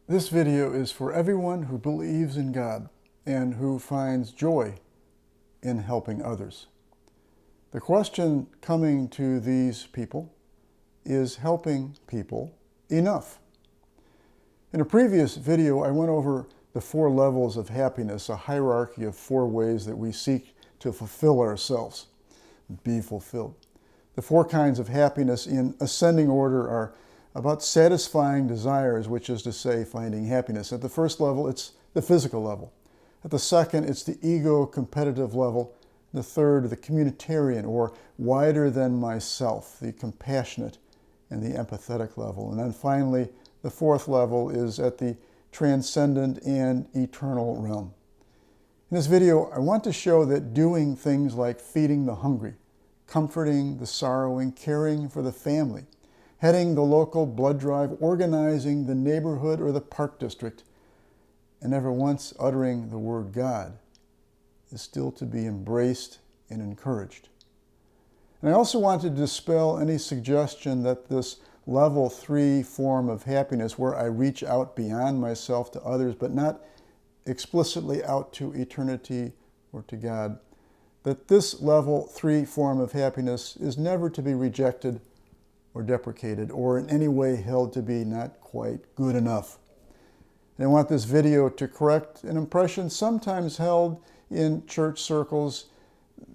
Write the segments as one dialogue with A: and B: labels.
A: This video is for everyone who believes in God and who finds joy in helping others. The question coming to these people is helping people enough? In a previous video, I went over the 4 levels of happiness, a hierarchy of 4 ways that we seek to fulfill ourselves, be fulfilled. The 4 kinds of happiness in ascending order are about satisfying desires, which is to say, finding happiness. At the first level, it's the physical level. At the second, it's the ego-competitive level. The third, the communitarian, or wider than myself, the compassionate and the empathetic level. And then finally, the 4th level is at the transcendent and eternal realm. In this video, I want to show that doing things like feeding the hungry, comforting the sorrowing, caring for the family, heading the local blood drive, organizing the neighborhood or the park district, and never once uttering the word God is still to be embraced and encouraged. And I also want to dispel any suggestion that this level 3 form of happiness, where I reach out beyond myself to others, but not explicitly out to eternity or to God, that this level 3 form of happiness is never to be rejected or deprecated, or in any way held to be not quite good enough. And I want this video to correct an impression sometimes held in church circles,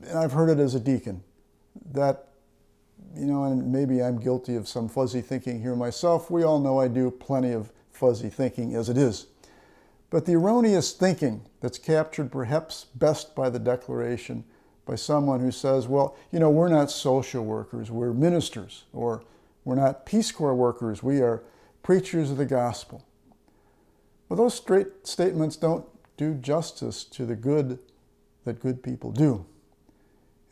A: and I've heard it as a deacon, that, and maybe I'm guilty of some fuzzy thinking here myself. We all know I do plenty of fuzzy thinking as it is. But the erroneous thinking that's captured perhaps best by the declaration by someone who says, well, we're not social workers, we're ministers, or we're not Peace Corps workers, we are preachers of the gospel. Well, those straight statements don't do justice to the good that good people do.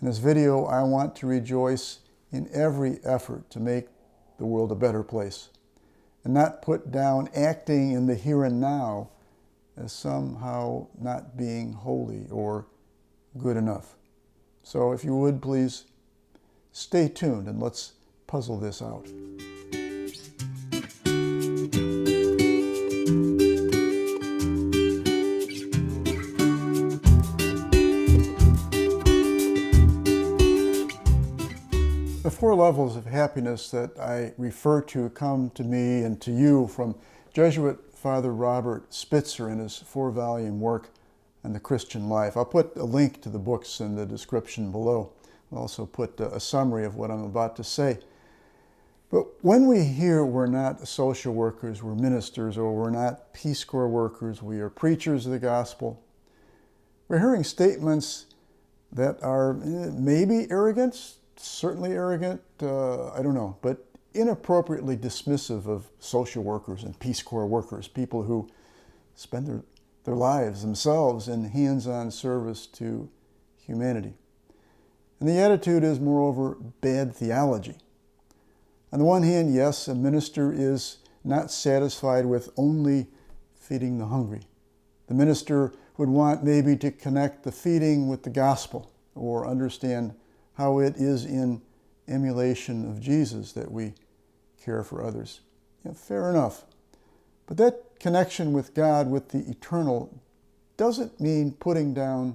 A: In this video, I want to rejoice in every effort to make the world a better place, and not put down acting in the here and now as somehow not being holy or good enough. So if you would, please stay tuned and let's puzzle this out. The 4 levels of happiness that I refer to come to me and to you from Jesuit Father Robert Spitzer in his 4-volume work on the Christian life. I'll put a link to the books in the description below. I'll also put a summary of what I'm about to say. But when we hear we're not social workers, we're ministers, or we're not Peace Corps workers, we are preachers of the gospel, we're hearing statements that are maybe arrogant, certainly arrogant, I don't know, but inappropriately dismissive of social workers and Peace Corps workers, people who spend their lives themselves in hands-on service to humanity. And the attitude is, moreover, bad theology. On the one hand, yes, a minister is not satisfied with only feeding the hungry. The minister would want maybe to connect the feeding with the gospel, or understand how it is in emulation of Jesus that we care for others. Fair enough. But that connection with God, with the eternal, doesn't mean putting down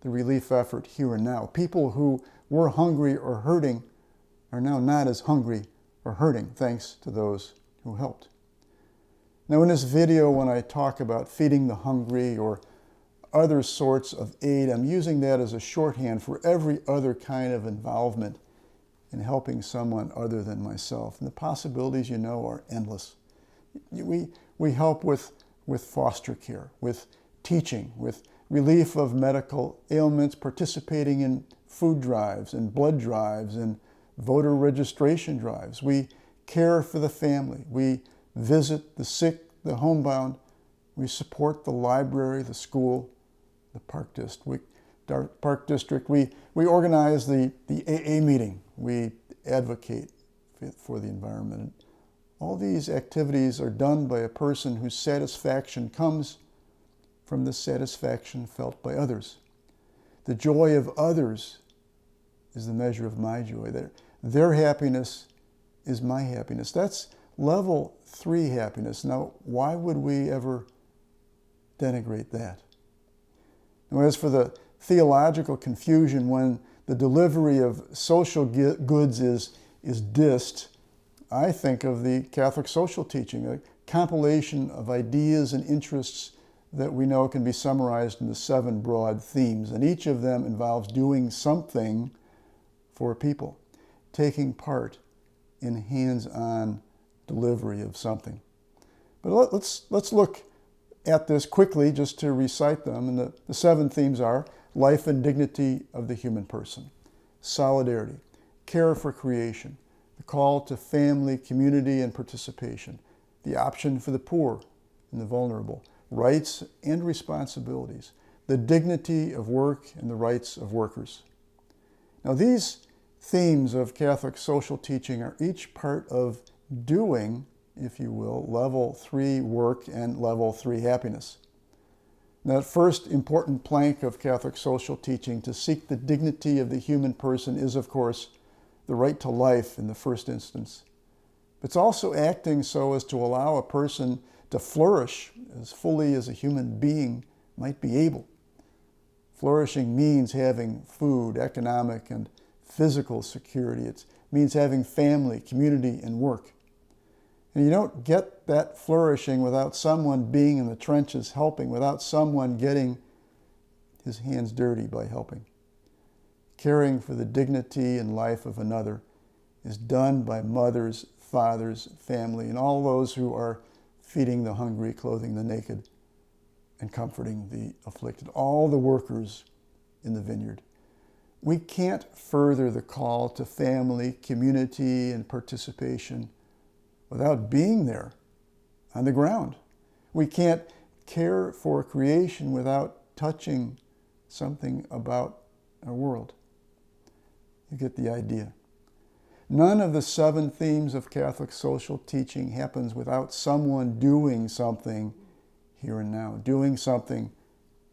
A: the relief effort here and now. People who were hungry or hurting are now not as hungry or hurting, thanks to those who helped. Now, in this video, when I talk about feeding the hungry or other sorts of aid, I'm using that as a shorthand for every other kind of involvement in helping someone other than myself. And the possibilities, are endless. We help with foster care, with teaching, with relief of medical ailments, participating in food drives and blood drives and voter registration drives. We care for the family. We visit the sick, the homebound. We support the library, the school, the park district. We organize the AA meeting. We advocate for the environment. And all these activities are done by a person whose satisfaction comes from the satisfaction felt by others. The joy of others is the measure of my joy. Their happiness is my happiness. That's level 3 happiness. Now, why would we ever denigrate that? Now, as for the theological confusion when the delivery of social goods is dissed, I think of the Catholic social teaching, a compilation of ideas and interests that we know can be summarized into 7 broad themes, and each of them involves doing something for people, taking part in hands-on delivery of something. But let's look at this quickly just to recite them. And the 7 themes are life and dignity of the human person, solidarity, care for creation, the call to family, community, and participation, the option for the poor and the vulnerable, rights and responsibilities, the dignity of work and the rights of workers. Now, these themes of Catholic social teaching are each part of doing, if you will, level 3 work and level 3 happiness. That first important plank of Catholic social teaching, to seek the dignity of the human person, is, of course, the right to life in the first instance. But it's also acting so as to allow a person to flourish as fully as a human being might be able. Flourishing means having food, economic and physical security. It means having family, community, and work. And you don't get that flourishing without someone being in the trenches helping, without someone getting his hands dirty by helping. Caring for the dignity and life of another is done by mothers, fathers, family, and all those who are feeding the hungry, clothing the naked, and comforting the afflicted, all the workers in the vineyard. We can't further the call to family, community, and participation without being there on the ground. We can't care for creation without touching something about our world. You get the idea. None of the 7 themes of Catholic social teaching happens without someone doing something here and now, doing something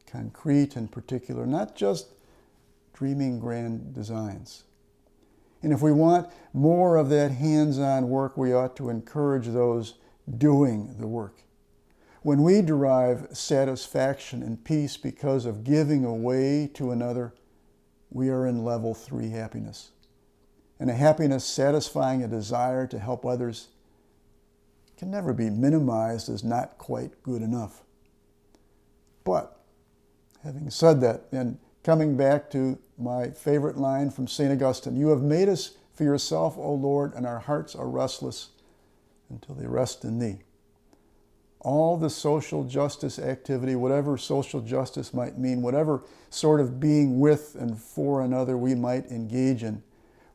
A: concrete and particular, not just dreaming grand designs. And if we want more of that hands-on work, we ought to encourage those doing the work. When we derive satisfaction and peace because of giving away to another, we are in level 3 happiness. And a happiness satisfying a desire to help others can never be minimized as not quite good enough. But having said that, and coming back to my favorite line from St. Augustine, "You have made us for yourself, O Lord, and our hearts are restless until they rest in thee." All the social justice activity, whatever social justice might mean, whatever sort of being with and for another we might engage in,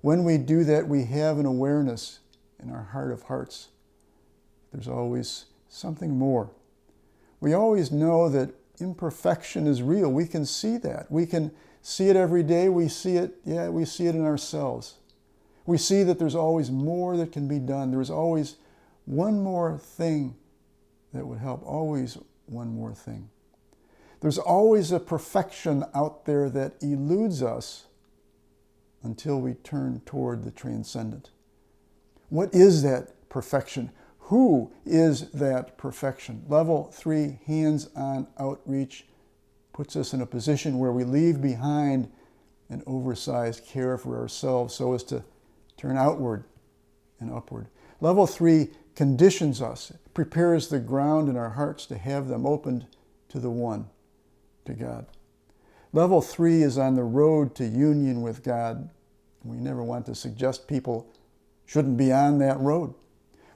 A: when we do that, we have an awareness in our heart of hearts. There's always something more. We always know that imperfection is real. We can see that. We can see it every day. We see it in ourselves. We see that there's always more that can be done. There's always one more thing that would help. Always one more thing. There's always a perfection out there that eludes us until we turn toward the transcendent. What is that perfection? Who is that perfection? Level 3, hands-on outreach, puts us in a position where we leave behind an oversized care for ourselves so as to turn outward and upward. Level 3 conditions us, prepares the ground in our hearts to have them opened to the one, to God. Level 3 is on the road to union with God. We never want to suggest people shouldn't be on that road.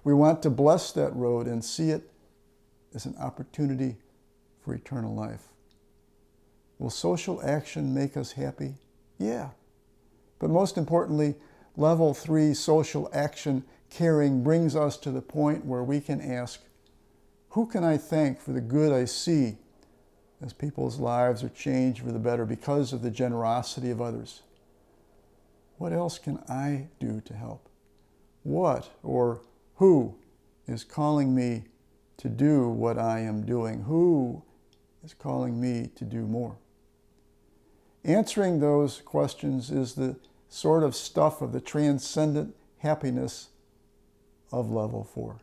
A: We want to bless that road and see it as an opportunity for eternal life. Will social action make us happy? Yeah. But most importantly, level 3 social action caring brings us to the point where we can ask, who can I thank for the good I see as people's lives are changed for the better because of the generosity of others? What else can I do to help? What or who is calling me to do what I am doing? Who is calling me to do more? Answering those questions is the sort of stuff of the transcendent happiness of level 4.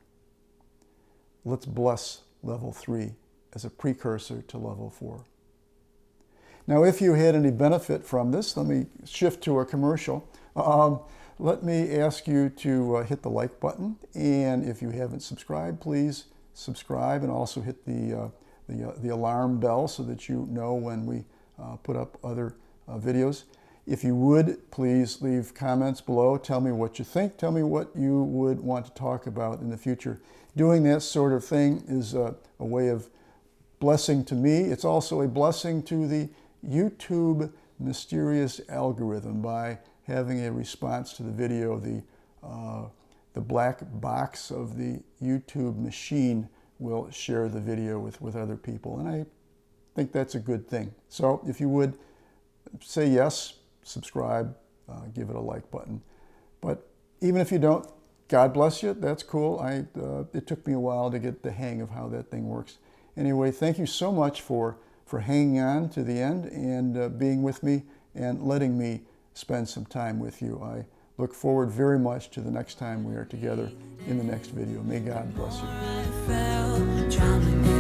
A: Let's bless level 3 as a precursor to level 4. Now, if you had any benefit from this, let me shift to a commercial. Let me ask you to hit the like button, and if you haven't subscribed, please subscribe, and also hit the alarm bell so that you know when we put up other videos. If you would, please leave comments below. Tell me what you think. Tell me what you would want to talk about in the future. Doing that sort of thing is a way of blessing to me. It's also a blessing to the YouTube mysterious algorithm by having a response to the video. The black box of the YouTube machine will share the video with other people, and I think that's a good thing. So if you would say yes, subscribe, give it a like button. But even if you don't, God bless you. That's cool. It took me a while to get the hang of how that thing works. Anyway, thank you so much for hanging on to the end and being with me and letting me spend some time with you. I look forward very much to the next time we are together in the next video. May God bless you.